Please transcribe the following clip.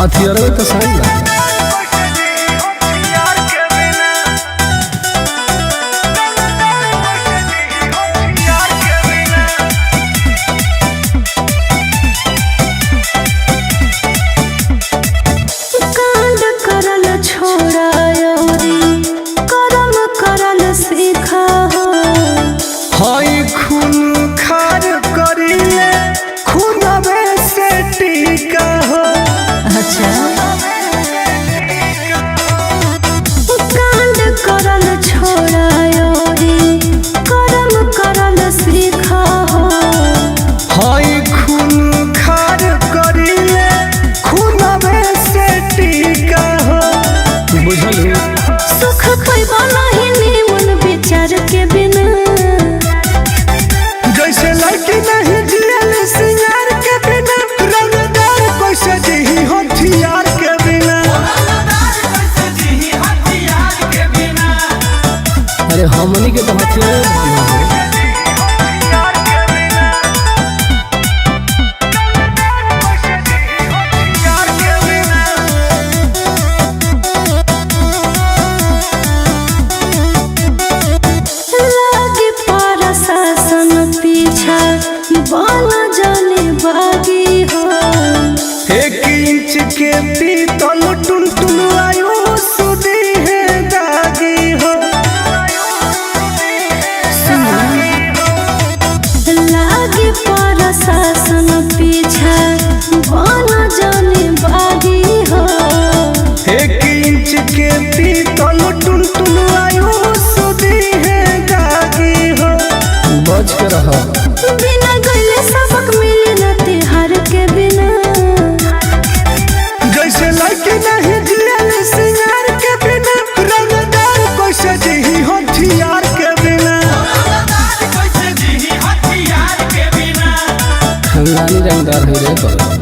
हथियार में तो सही है। अरे हमनी के तो हथियार पीछा बाला जाने बागी हो। 1 इंच के पीतल टुनटुन आयो सुदी है दागी हो। लागे प्रशासन पीछा बाला जाने बागी हो। 1 इंच के पीतल टुनटुन आयो सुदी है दागी हो। बच के रहा। बिना गले सबक मिले न तिहार के बिना। जैसे लड़की नहीं जियल सिंगार के बिना। रंगदार कैसे जी हथियार के बिना। खानदानी रंगदार हो रे।